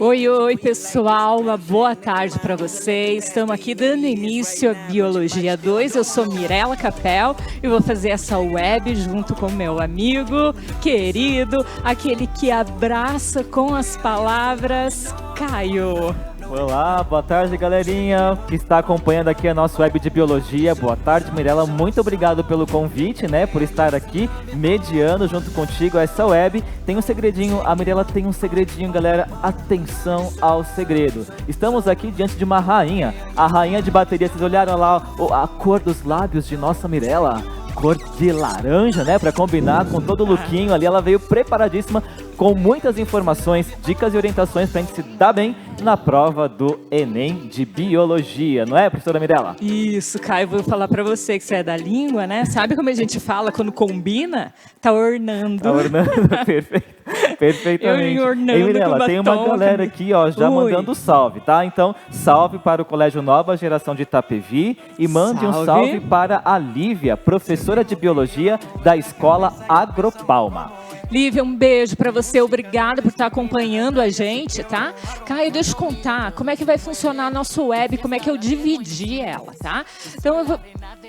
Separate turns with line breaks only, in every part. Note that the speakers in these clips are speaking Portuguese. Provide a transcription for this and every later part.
Oi, oi, pessoal, uma boa tarde para vocês. Estamos aqui dando início à Biologia 2. Eu sou Mirela Capel e vou fazer essa web junto com meu amigo querido, aquele que abraça com as palavras, Caio.
Olá, boa tarde, galerinha que está acompanhando aqui a nossa web de biologia. Boa tarde, Mirela, muito obrigado pelo convite, por estar aqui mediando junto contigo essa web. Tem um segredinho, a Mirela tem um segredinho, galera, atenção ao segredo. Estamos aqui diante de uma rainha, a rainha de bateria. Vocês olharam lá a cor dos lábios de nossa Mirela? Cor de laranja, para combinar com todo o lookinho ali. Ela veio preparadíssima com muitas informações, dicas e orientações pra gente se dar bem na prova do Enem de Biologia, não é, professora Mirela?
Isso, Caio, vou falar pra você que você é da língua, né? Sabe como a gente fala quando combina? Tá ornando.
Tá ornando, perfeito. Perfeitamente.
Eu ornando.
Ei, Mirela, tem uma galera aqui, ó, já mandando salve, tá? Então, salve para o Colégio Nova Geração de Itapevi e mande um salve para a Lívia, professora de Biologia da Escola Agropalma.
Lívia, um beijo para você, obrigada por estar acompanhando a gente, tá? Caio, deixa eu contar como é que vai funcionar a nossa web, como é que eu dividi ela, tá? Então,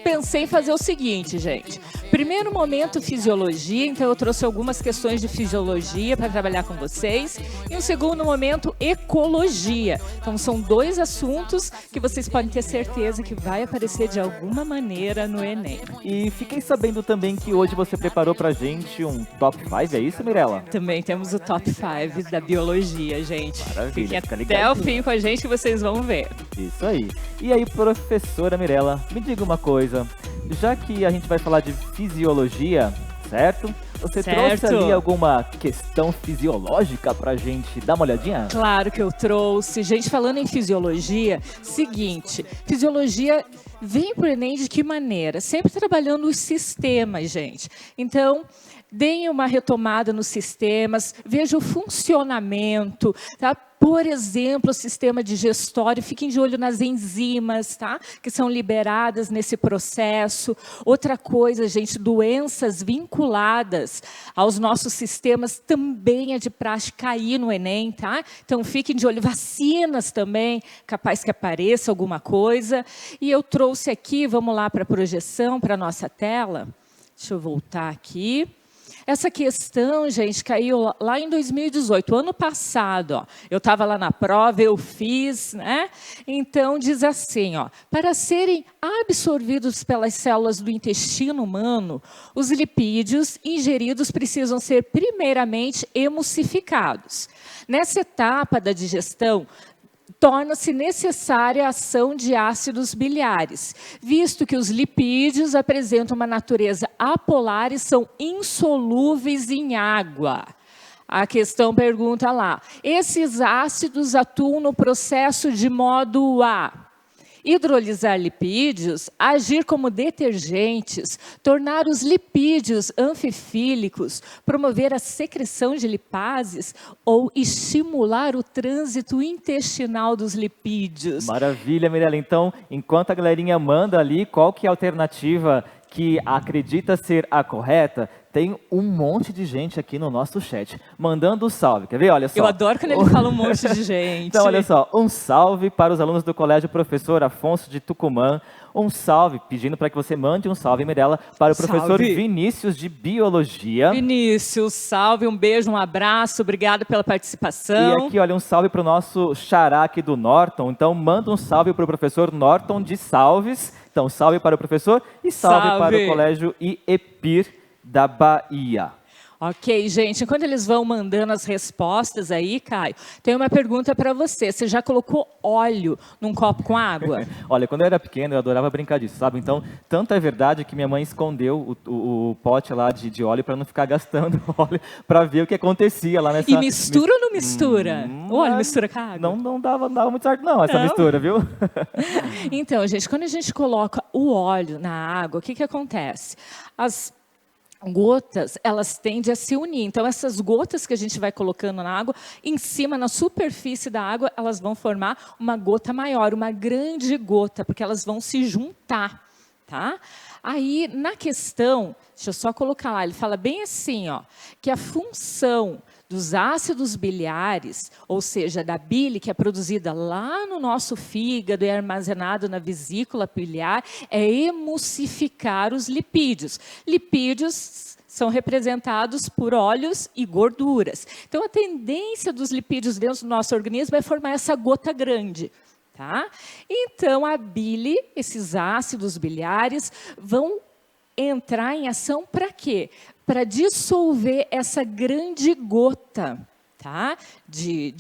pensei em fazer o seguinte, gente. Primeiro momento, fisiologia, então eu trouxe algumas questões de fisiologia para trabalhar com vocês. E um segundo momento, ecologia. Então, são dois assuntos que vocês podem ter certeza que vai aparecer de alguma maneira no Enem.
E fiquei sabendo também que hoje você preparou pra gente um top 5, é isso, Mirela?
Também temos o top 5 da biologia, gente.
Maravilha,
Fiquem até o fim com a gente que vocês vão ver.
Isso aí. E aí, professora Mirela, me diga uma coisa. Já que a gente vai falar de fisiologia, certo? Você trouxe ali alguma questão fisiológica pra gente dar uma olhadinha?
Claro que eu trouxe. Gente, falando em fisiologia, seguinte, fisiologia vem pro Enem de que maneira? Sempre trabalhando os sistemas, gente. Então, deem uma retomada nos sistemas, veja o funcionamento, tá? Por exemplo, o sistema digestório, fiquem de olho nas enzimas, tá? Que são liberadas nesse processo. Outra coisa, gente, doenças vinculadas aos nossos sistemas também é de praxe cair no Enem, tá? Então, fiquem de olho. Vacinas também, capaz que apareça alguma coisa. E eu trouxe aqui, vamos lá para a projeção, para a nossa tela. Deixa eu voltar aqui. Essa questão, gente, caiu lá em 2018, ano passado, ó. Eu estava lá na prova, eu fiz, né? Então, diz assim, ó, para serem absorvidos pelas células do intestino humano, os lipídios ingeridos precisam ser primeiramente emulsificados. Nessa etapa da digestão, torna-se necessária a ação de ácidos biliares, visto que os lipídios apresentam uma natureza apolar e são insolúveis em água. A questão pergunta lá, esses ácidos atuam no processo de modo a hidrolisar lipídios, agir como detergentes, tornar os lipídios anfifílicos, promover a secreção de lipases ou estimular o trânsito intestinal dos lipídios.
Maravilha, Mirela. Então, enquanto a galerinha manda ali, qual que é a alternativa que acredita ser a correta? Tem um monte de gente aqui no nosso chat, mandando um salve. Quer ver? Olha só.
Eu adoro quando ele fala um monte de gente.
Então, olha só. Um salve para os alunos do Colégio Professor Afonso de Tucumã. Um salve, pedindo para que você mande um salve, Mirela, para o professor Vinícius de Biologia.
Vinícius, salve, um beijo, um abraço, obrigado pela participação.
E aqui, olha, um salve para o nosso xará aqui do Norton. Então, manda um salve para o professor Norton de Salves. Então, salve para o professor e salve para o Colégio IEPIR da Bahia.
Ok, gente, enquanto eles vão mandando as respostas aí, Caio, tem uma pergunta para você. Você já colocou óleo num copo com água?
Olha, quando eu era pequeno, eu adorava brincar disso, sabe? Então, tanto é verdade que minha mãe escondeu o pote lá de óleo para não ficar gastando óleo, para ver o que acontecia lá nessa...
E mistura ou não mistura? O óleo mistura com a água?
Não dava muito certo não, essa mistura, viu?
Então, gente, quando a gente coloca o óleo na água, o que acontece? As gotas, elas tendem a se unir. Então, essas gotas que a gente vai colocando na água, em cima, na superfície da água, elas vão formar uma gota maior, uma grande gota, porque elas vão se juntar. tá? Aí, na questão, deixa eu só colocar lá, ele fala bem assim, ó, que a função dos ácidos biliares, ou seja, da bile que é produzida lá no nosso fígado e é armazenado na vesícula biliar, é emulsificar os lipídios. Lipídios são representados por óleos e gorduras. Então, a tendência dos lipídios dentro do nosso organismo é formar essa gota grande. Tá? Então, a bile, esses ácidos biliares, vão entrar em ação para quê? Para dissolver essa grande gota, tá? de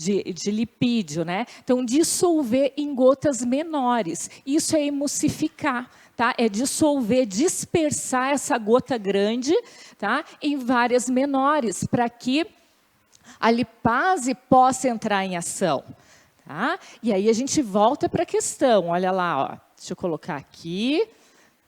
lipídio, né? Então, dissolver em gotas menores. Isso é emulsificar, tá? É dissolver, dispersar essa gota grande, tá? Em várias menores, para que a lipase possa entrar em ação. Tá? E aí a gente volta para a questão, olha lá, ó. Deixa eu colocar aqui.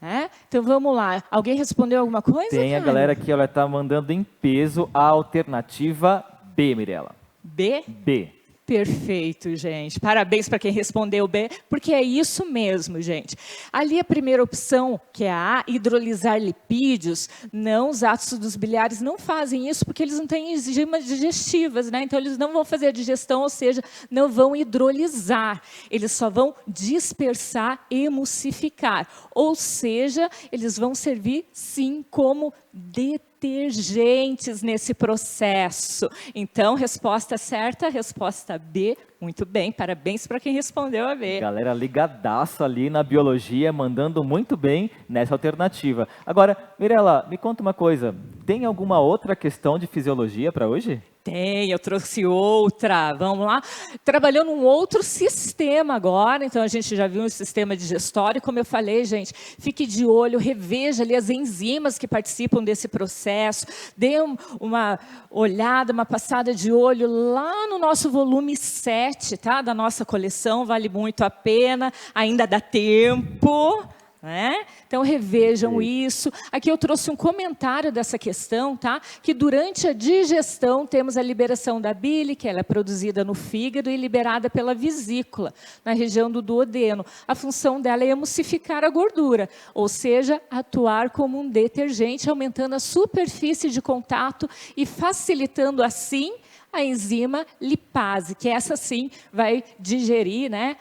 Né? Então vamos lá, alguém respondeu alguma coisa?
Tem a galera aqui, ela está mandando em peso a alternativa B, Mirela.
B?
B.
Perfeito, gente. Parabéns para quem respondeu B, porque é isso mesmo, gente. Ali a primeira opção, que é a A, hidrolisar lipídios, não, os ácidos biliares não fazem isso porque eles não têm enzimas digestivas, né? Então eles não vão fazer a digestão, ou seja, não vão hidrolisar. Eles só vão dispersar, emulsificar. Ou seja, eles vão servir sim como detergentes nesse processo. Então, resposta certa, resposta B. Muito bem, parabéns para quem respondeu a B.
Galera ligadaça ali na biologia, mandando muito bem nessa alternativa. Agora, Mirela, me conta uma coisa, tem alguma outra questão de fisiologia para hoje?
Tem, eu trouxe outra, vamos lá. Trabalhando um outro sistema agora, então a gente já viu um sistema digestório, como eu falei, gente, fique de olho, reveja ali as enzimas que participam desse processo, dê uma olhada, uma passada de olho lá no nosso volume 7, tá? Da nossa coleção, vale muito a pena, ainda dá tempo. Né? Então revejam isso. Aqui eu trouxe um comentário dessa questão, tá? Que durante a digestão temos a liberação da bile, que ela é produzida no fígado e liberada pela vesícula, na região do duodeno. A função dela é emulsificar a gordura, ou seja, atuar como um detergente, aumentando a superfície de contato e facilitando assim a enzima lipase, que essa sim vai digerir, né,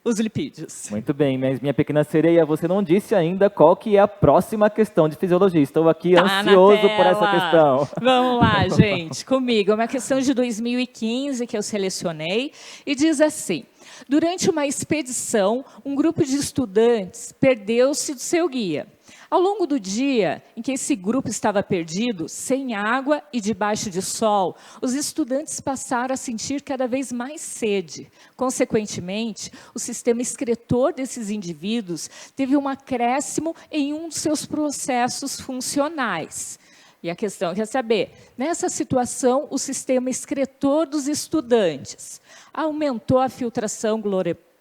os lipídios.
Muito bem, mas minha pequena sereia, você não disse ainda qual que é a próxima questão de fisiologia. Estou aqui ansioso por essa questão.
Vamos lá, gente, comigo. É uma questão de 2015 que eu selecionei e diz assim: durante uma expedição, um grupo de estudantes perdeu-se do seu guia. Ao longo do dia em que esse grupo estava perdido, sem água e debaixo de sol, os estudantes passaram a sentir cada vez mais sede. Consequentemente, o sistema excretor desses indivíduos teve um acréscimo em um dos seus processos funcionais. E a questão quer saber, nessa situação, o sistema excretor dos estudantes aumentou a filtração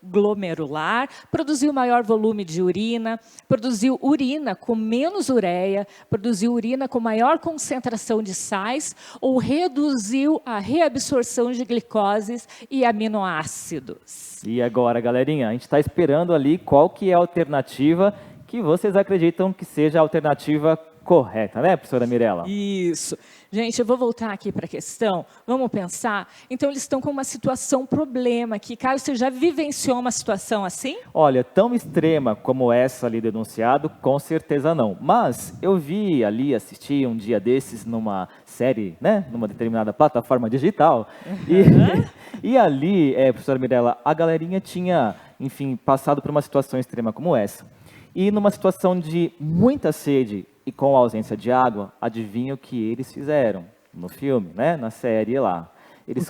glomerular, produziu maior volume de urina, produziu urina com menos ureia, produziu urina com maior concentração de sais ou reduziu a reabsorção de glicoses e aminoácidos.
E agora, galerinha, a gente está esperando ali qual que é a alternativa que vocês acreditam que seja a alternativa correta, né, professora Mirela?
Isso. Gente, eu vou voltar aqui para a questão. Vamos pensar? Então, eles estão com uma situação, problema aqui. Caio, você já vivenciou uma situação assim?
Olha, tão extrema como essa ali denunciado, com certeza não. Mas eu vi ali, assisti um dia desses numa série, né, numa determinada plataforma digital. E ali, professora Mirela, a galerinha tinha, enfim, passado por uma situação extrema como essa. E numa situação de muita sede e com a ausência de água, adivinha o que eles fizeram no filme, né? Na série lá. Eles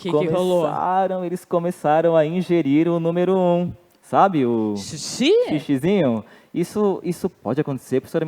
começaram a ingerir o número 1, sabe? O xixizinho. Isso pode acontecer, professora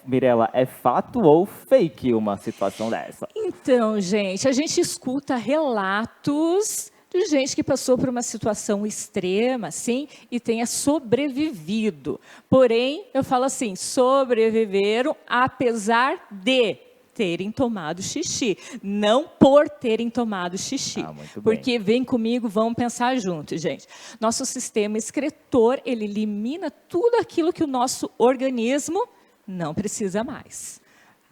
Mirela, é fato ou fake uma situação dessa?
Então, gente, a gente escuta relatos de gente que passou por uma situação extrema, assim, e tenha sobrevivido. Porém, eu falo assim, sobreviveram apesar de terem tomado xixi, não por terem tomado xixi.
Muito bem.
Porque vem comigo, vamos pensar juntos, gente. Nosso sistema excretor, ele elimina tudo aquilo que o nosso organismo não precisa mais.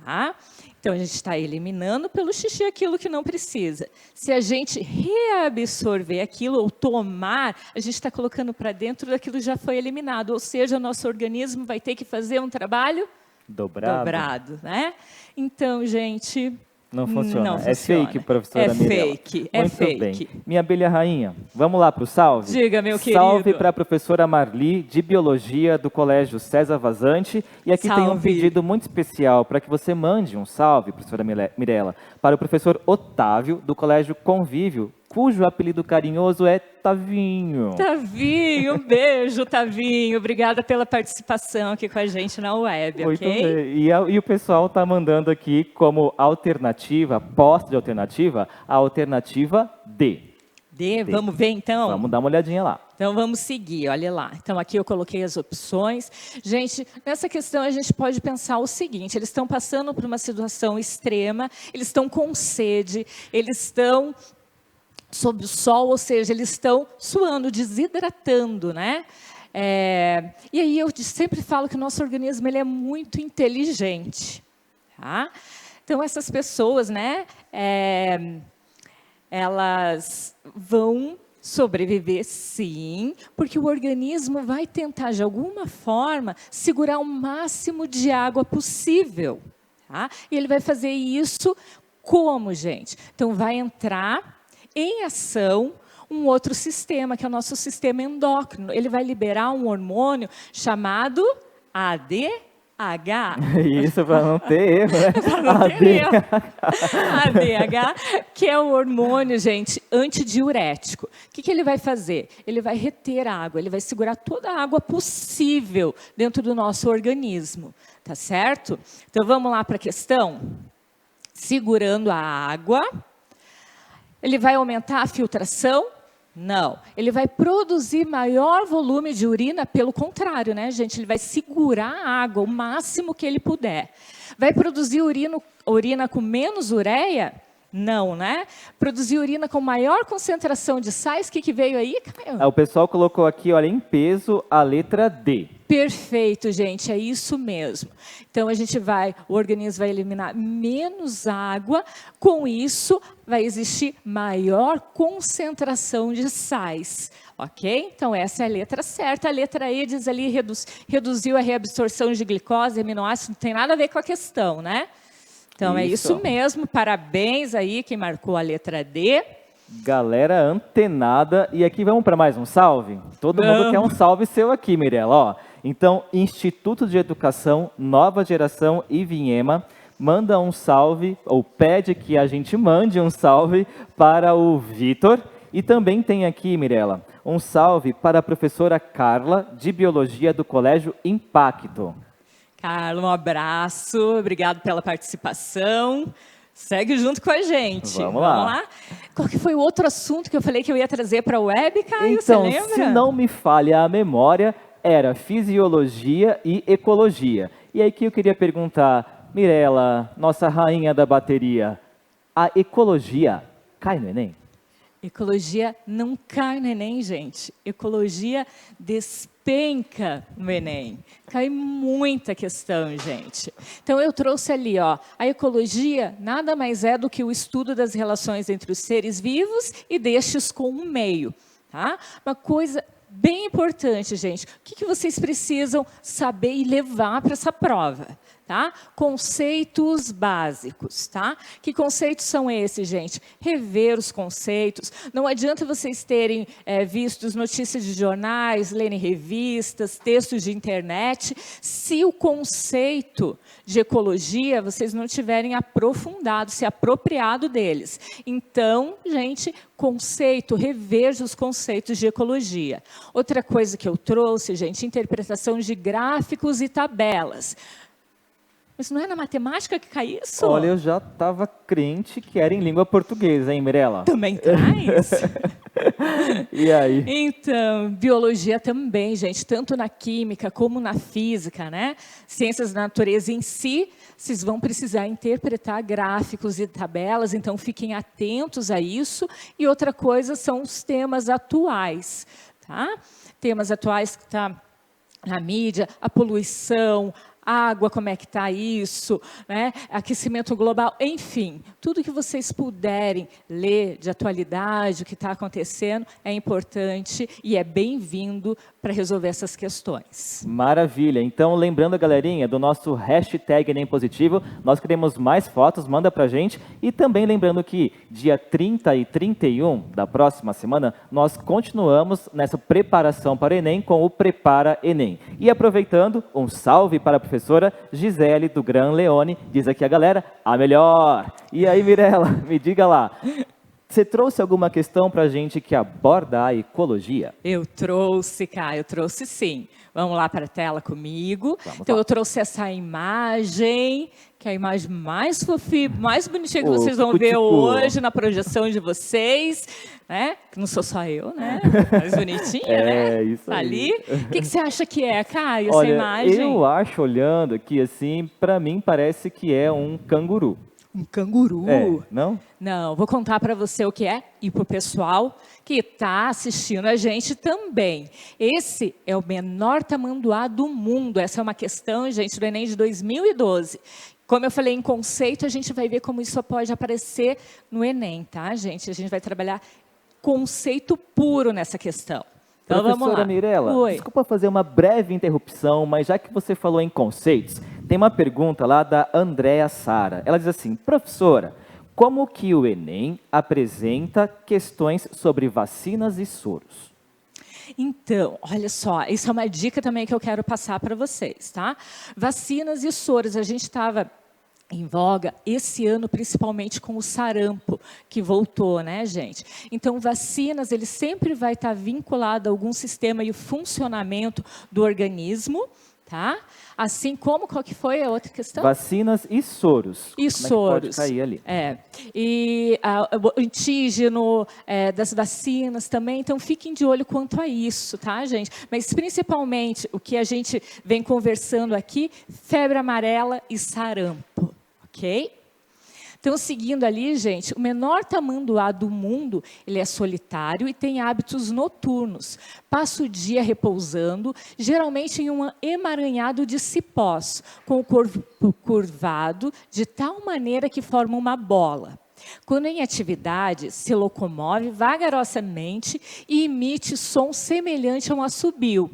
Tá? Então, a gente está eliminando pelo xixi aquilo que não precisa. Se a gente reabsorver aquilo ou tomar, a gente está colocando para dentro daquilo que já foi eliminado. Ou seja, o nosso organismo vai ter que fazer um trabalho dobrado, né? Então, gente...
Não funciona.
Não
É
funciona.
fake, professora Mirella.
É
Muito
fake.
bem. Minha abelha rainha, vamos lá para o salve?
Diga, meu querido.
Salve para a professora Marli, de Biologia, do Colégio César Vazante. E aqui tem um pedido muito especial para que você mande um salve, professora Mirella, para o professor Otávio, do Colégio Convívio, cujo apelido carinhoso é Tavinho.
Tavinho, um beijo, Tavinho. Obrigada pela participação aqui com a gente na web,
Muito
ok?
bem. E o pessoal está mandando aqui como alternativa, posta de alternativa, a alternativa D.
D, vamos ver então?
Vamos dar uma olhadinha lá.
Então, vamos seguir, olha lá. Então, aqui eu coloquei as opções. Gente, nessa questão a gente pode pensar o seguinte, eles estão passando por uma situação extrema, eles estão com sede, eles estão sob o sol, ou seja, eles estão suando, desidratando, né? E aí eu sempre falo que o nosso organismo ele é muito inteligente, tá? Então, essas pessoas, né, elas vão sobreviver, sim, porque o organismo vai tentar, de alguma forma, segurar o máximo de água possível, tá? E ele vai fazer isso como, gente? Então, vai entrar em ação um outro sistema, que é o nosso sistema endócrino. Ele vai liberar um hormônio chamado ADH.
Isso, para não ter erro, né?
Para não ter erro. ADH, que é o hormônio, gente, antidiurético. O que ele vai fazer? Ele vai reter a água, ele vai segurar toda a água possível dentro do nosso organismo. Tá certo? Então, vamos lá para a questão? Segurando a água... Ele vai aumentar a filtração? Não. Ele vai produzir maior volume de urina? Pelo contrário, né, gente? Ele vai segurar a água o máximo que ele puder. Vai produzir urina com menos ureia? Não, né? Produzir urina com maior concentração de sais, o que veio aí, Caio?
O pessoal colocou aqui, olha, em peso, a letra D.
Perfeito, gente, é isso mesmo. Então, o organismo vai eliminar menos água, com isso vai existir maior concentração de sais, ok? Então, essa é a letra certa. A letra E diz ali, reduziu a reabsorção de glicose, aminoácidos, não tem nada a ver com a questão, né? Então, é isso mesmo, parabéns aí quem marcou a letra D.
Galera antenada, e aqui vamos para mais um salve? Todo mundo quer um salve seu aqui, Mirella, ó. Então, Instituto de Educação, Nova Geração e Vinhema, manda um salve, ou pede que a gente mande um salve para o Vitor. E também tem aqui, Mirella, um salve para a professora Carla, de Biologia do Colégio Impacto.
Carla, um abraço, obrigado pela participação. Segue junto com a gente.
Vamos lá.
Qual que foi o outro assunto que eu falei que eu ia trazer para a web, Caio?
Então,
você lembra?
se não me falha a memória, era fisiologia e ecologia. E aí que eu queria perguntar, Mirella, nossa rainha da bateria, a ecologia cai no Enem?
Ecologia não cai no Enem, gente. Ecologia despenca no Enem. Cai muita questão, gente. Então, eu trouxe ali, ó, a ecologia nada mais é do que o estudo das relações entre os seres vivos e destes com o meio. Tá? Uma coisa bem importante, gente. O que vocês precisam saber e levar para essa prova? Tá? Conceitos básicos, tá? Que conceitos são esses, gente? Rever os conceitos. Não adianta vocês terem visto notícias de jornais, lerem revistas, textos de internet, se o conceito de ecologia vocês não tiverem aprofundado, se apropriado deles. Então, gente, conceito, reveja os conceitos de ecologia. Outra coisa que eu trouxe, gente, interpretação de gráficos e tabelas. Mas não é na matemática que cai isso?
Olha, eu já estava crente que era em língua portuguesa, hein, Mirella?
Também traz?
E aí?
Então, biologia também, gente, tanto na química como na física, né? Ciências da natureza em si, vocês vão precisar interpretar gráficos e tabelas, então fiquem atentos a isso. E outra coisa são os temas atuais, tá? Temas atuais que estão na mídia, a poluição, água, como é que está isso, né? Aquecimento global, enfim, tudo que vocês puderem ler de atualidade, o que está acontecendo, é importante e é bem-vindo para resolver essas questões.
Maravilha. Então, lembrando, galerinha, do nosso hashtag Enem Positivo, nós queremos mais fotos, manda pra gente. E também lembrando que dia 30 e 31 da próxima semana, nós continuamos nessa preparação para o Enem com o Prepara Enem. E aproveitando, um salve para a professora Gisele do Gran Leone, diz aqui a galera, a melhor. E aí, Mirella, me diga lá, você trouxe alguma questão para a gente que aborda a ecologia?
Eu trouxe, Caio, eu trouxe sim. Vamos lá para a tela comigo.
Vamos
então,
lá.
eu trouxe essa imagem, que é a imagem mais fofinha, mais bonitinha que vocês vão ver hoje na projeção de vocês, né? Que não sou só eu, né? Mais bonitinha, né?
Isso
tá
aí.
ali. O que você acha que é, Caio,
Olha,
essa imagem?
eu acho, olhando aqui assim, para mim parece que é um canguru.
Um canguru.
É, não?
Não, vou contar para você o que é e para o pessoal que está assistindo a gente também. Esse é o menor tamanduá do mundo. Essa é uma questão, gente, do Enem de 2012. Como eu falei em conceito, a gente vai ver como isso pode aparecer no Enem, tá, gente? A gente vai trabalhar conceito puro nessa questão. Então, vamos
Professora
lá.
Mirella,
Oi.
desculpa fazer uma breve interrupção, mas já que você falou em conceitos, tem uma pergunta lá da Andréa Sara. Ela diz assim, professora, como que o Enem apresenta questões sobre vacinas e soros?
Então, olha só, isso é uma dica também que eu quero passar para vocês, tá? Vacinas e soros, a gente estava em voga esse ano, principalmente com o sarampo, que voltou, né, gente? Então, vacinas, ele sempre vai estar vinculado a algum sistema e o funcionamento do organismo, tá? Assim como, qual que foi a outra questão?
Vacinas e soros.
E
Como
soros.
é que pode cair ali?
E o antígeno das vacinas também, então fiquem de olho quanto a isso, tá, gente? Mas principalmente o que a gente vem conversando aqui, febre amarela e sarampo, ok? Então, seguindo ali, gente, o menor tamanduá do mundo, ele é solitário e tem hábitos noturnos. Passa o dia repousando, geralmente em um emaranhado de cipós, com o corpo curvado, de tal maneira que forma uma bola. Quando em atividade, se locomove vagarosamente e emite som semelhante a um assobio.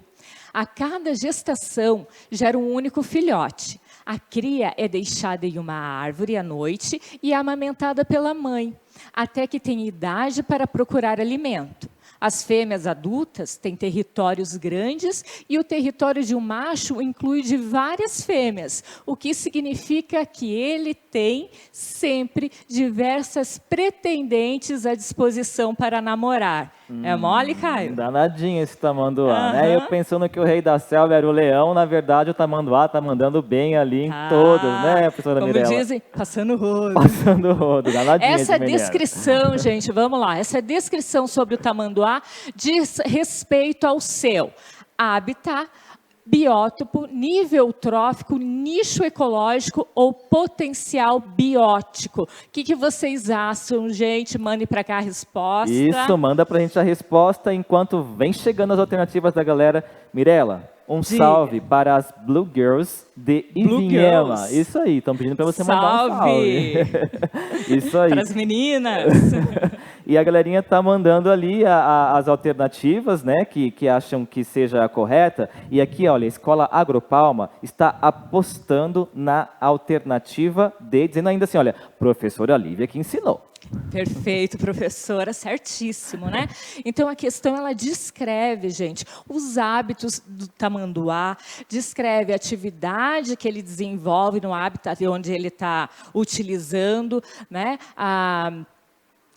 A cada gestação, gera um único filhote. A cria é deixada em uma árvore à noite e é amamentada pela mãe, até que tem idade para procurar alimento. As fêmeas adultas têm territórios grandes e o território de um macho inclui de várias fêmeas, o que significa que ele tem sempre diversas pretendentes à disposição para namorar. É mole, Caio?
Danadinho esse tamanduá, né? Eu pensando que o rei da selva era o leão, na verdade o tamanduá tá mandando bem ali em todas, né, professora
como
Mirella?
dizem, passando rodo.
Passando o rodo, danadinho
Essa
esse menino.
descrição, gente, vamos lá. Essa descrição sobre o tamanduá diz respeito ao seu hábitat, biótopo, nível trófico, nicho ecológico ou potencial biótico. O que vocês acham, gente? Mandem para cá a resposta.
Isso, manda pra gente a resposta enquanto vem chegando as alternativas da galera. Mirella, salve para as Blue Girls de Ivinhema.
Girls.
Isso aí, estão pedindo para você mandar um salve. Isso aí.
Para as meninas.
E a galerinha tá mandando ali as alternativas, né, que acham que seja a correta. E aqui, olha, a Escola Agropalma está apostando na alternativa D, dizendo ainda assim, olha, professora Lívia que ensinou.
Perfeito, professora, certíssimo, né? Então, a questão, ela descreve, gente, os hábitos do tamanduá, descreve a atividade que ele desenvolve no habitat onde ele está utilizando, né? A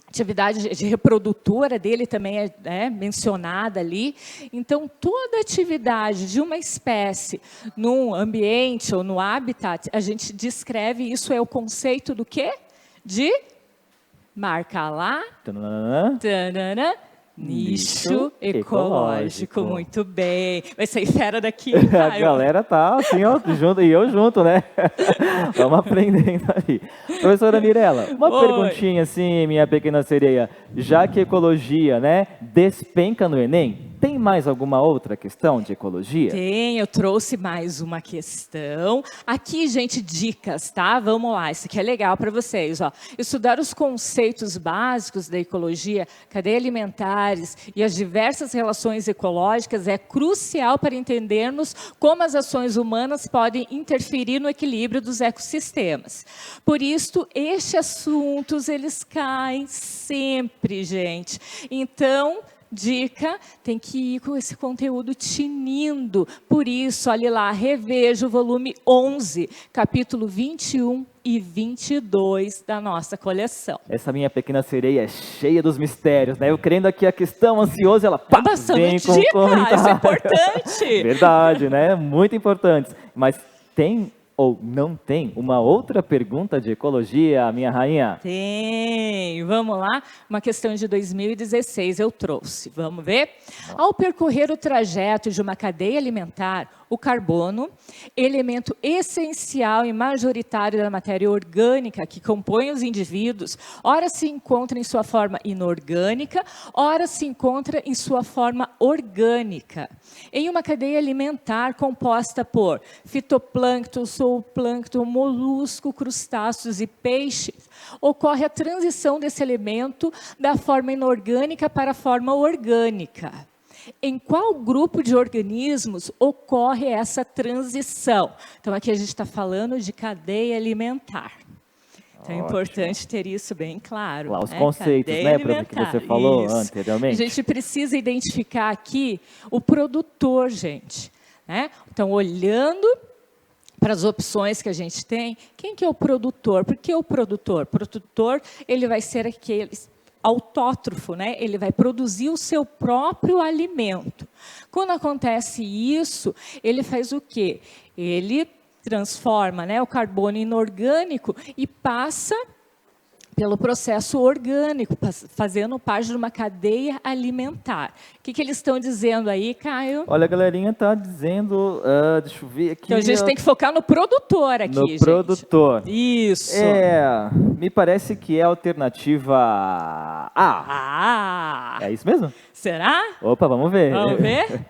atividade de reprodutora dele também é mencionada ali. Então, toda atividade de uma espécie num ambiente ou no habitat, a gente descreve, isso é o conceito do quê? De marca lá, tanana, Nicho ecológico, muito bem. Vai sair fera daqui,
A
Caio.
galera tá assim, ó, junto, e eu junto, né? Vamos aprendendo ali. Professora Mirella, uma
Oi.
perguntinha assim, minha pequena sereia. Já que ecologia, né, despenca no Enem, tem mais alguma outra questão de ecologia?
Tem, eu trouxe mais uma questão. Aqui, gente, dicas, tá? Vamos lá, isso aqui é legal para vocês, ó. Estudar os conceitos básicos da ecologia, cadeia alimentares e as diversas relações ecológicas é crucial para entendermos como as ações humanas podem interferir no equilíbrio dos ecossistemas. Por isso, estes assuntos, eles caem sempre, gente. Então, dica, tem que ir com esse conteúdo tinindo. Por isso, olhe lá, reveja o volume 11, capítulo 21 e 22 da nossa coleção.
Essa minha pequena sereia é cheia dos mistérios, né? Eu querendo aqui a questão, ansioso, ela pá, vem com
dica,
comentário.
isso é importante.
Verdade, né? Muito importante. Mas tem ou não tem uma outra pergunta de ecologia, minha rainha?
Tem, vamos lá, uma questão de 2016 eu trouxe, vamos ver? Ao percorrer o trajeto de uma cadeia alimentar, o carbono, elemento essencial e majoritário da matéria orgânica que compõe os indivíduos, ora se encontra em sua forma inorgânica, ora se encontra em sua forma orgânica. Em uma cadeia alimentar composta por fitoplâncton, zooplâncton, molusco, crustáceos e peixes, ocorre a transição desse elemento da forma inorgânica para a forma orgânica. Em qual grupo de organismos ocorre essa transição? Então, aqui a gente está falando de cadeia alimentar. Então, é importante ter isso bem claro.
Lá, os conceitos, né, que você falou anteriormente.
A gente precisa identificar aqui o produtor, gente. Né? Então, olhando para as opções que a gente tem, quem que é o produtor? Por que o produtor? O produtor, ele vai ser aquele autótrofo, né? Ele vai produzir o seu próprio alimento. Quando acontece isso, ele faz o quê? Ele transforma, né, o carbono inorgânico e passa pelo processo orgânico, fazendo parte de uma cadeia alimentar. O que eles estão dizendo aí, Caio?
Olha, a galerinha está dizendo, deixa eu ver aqui.
Então a gente tem que focar no produtor aqui,
no
gente.
Produtor.
Isso.
Me parece que é a alternativa A.
Ah!
É isso mesmo?
Será?
Opa, vamos ver.
Vamos ver?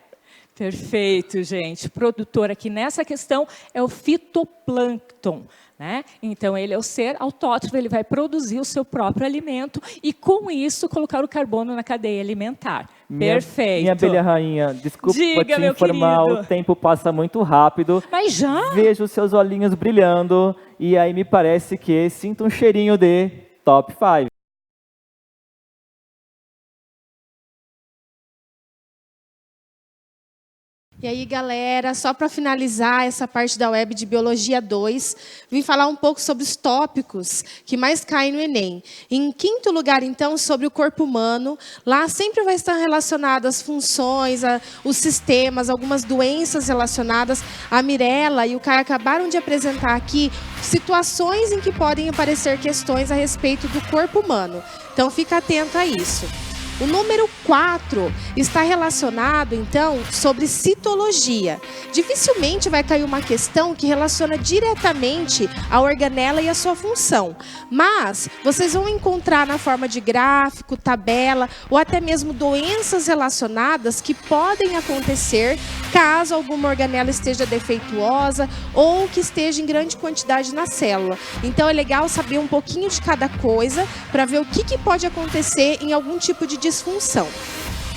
Perfeito, gente. O produtor aqui nessa questão é o fitoplâncton. Né? Então, ele é o ser autótrofo, ele vai produzir o seu próprio alimento e, com isso, colocar o carbono na cadeia alimentar. Perfeito.
Minha abelha rainha, desculpa
Diga,
te
meu
informar,
querido.
o tempo passa muito rápido.
Mas já?
Vejo os seus olhinhos brilhando e aí me parece que sinto um cheirinho de top 5.
E aí, galera, só para finalizar essa parte da web de Biologia 2, vim falar um pouco sobre os tópicos que mais caem no Enem. Em quinto lugar, então, sobre o corpo humano. Lá sempre vai estar relacionado às funções, os sistemas, algumas doenças relacionadas. A Mirella e o Caio acabaram de apresentar aqui situações em que podem aparecer questões a respeito do corpo humano. Então, fica atento a isso. O número 4 está relacionado, então, sobre citologia. Dificilmente vai cair uma questão que relaciona diretamente a organela e a sua função. Mas vocês vão encontrar na forma de gráfico, tabela ou até mesmo doenças relacionadas que podem acontecer caso alguma organela esteja defeituosa ou que esteja em grande quantidade na célula. Então é legal saber um pouquinho de cada coisa para ver o que pode acontecer em algum tipo de disfunção.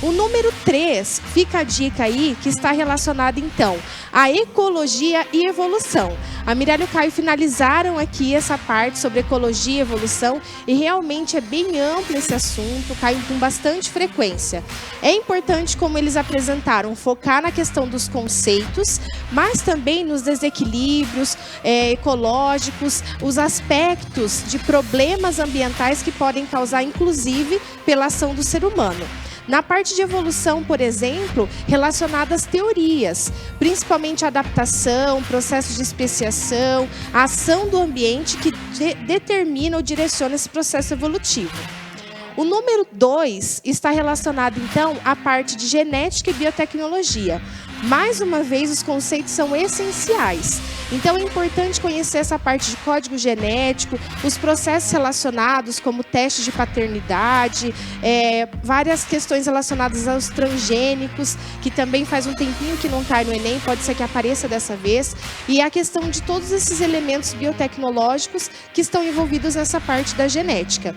O número 3, fica a dica aí, que está relacionado, então, à ecologia e evolução. A Mirella e o Caio finalizaram aqui essa parte sobre ecologia e evolução e realmente é bem amplo esse assunto, cai com bastante frequência. É importante, como eles apresentaram, focar na questão dos conceitos, mas também nos desequilíbrios ecológicos, os aspectos de problemas ambientais que podem causar, inclusive, pela ação do ser humano. Na parte de evolução, por exemplo, relacionada às teorias, principalmente a adaptação, processo de especiação, a ação do ambiente que determina ou direciona esse processo evolutivo. O número 2 está relacionado, então, à parte de genética e biotecnologia. Mais uma vez, os conceitos são essenciais. Então, é importante conhecer essa parte de código genético, os processos relacionados, como teste de paternidade, várias questões relacionadas aos transgênicos, que também faz um tempinho que não cai no Enem, pode ser que apareça dessa vez, e a questão de todos esses elementos biotecnológicos que estão envolvidos nessa parte da genética.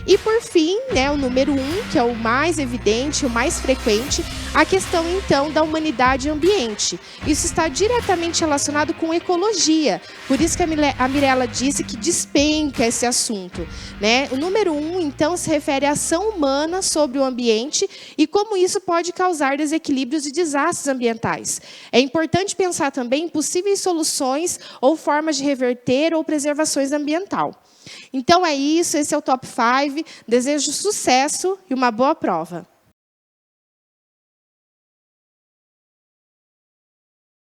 E, por fim, né, o número 1, que é o mais evidente, o mais frequente, a questão, então, da humanidade e ambiente. Isso está diretamente relacionado com ecologia. Por isso que a Mirella disse que despenca esse assunto, né? O número 1, então, se refere à ação humana sobre o ambiente e como isso pode causar desequilíbrios e desastres ambientais. É importante pensar também em possíveis soluções ou formas de reverter ou preservações ambiental. Então é isso, esse é o Top 5. Desejo sucesso e uma boa prova.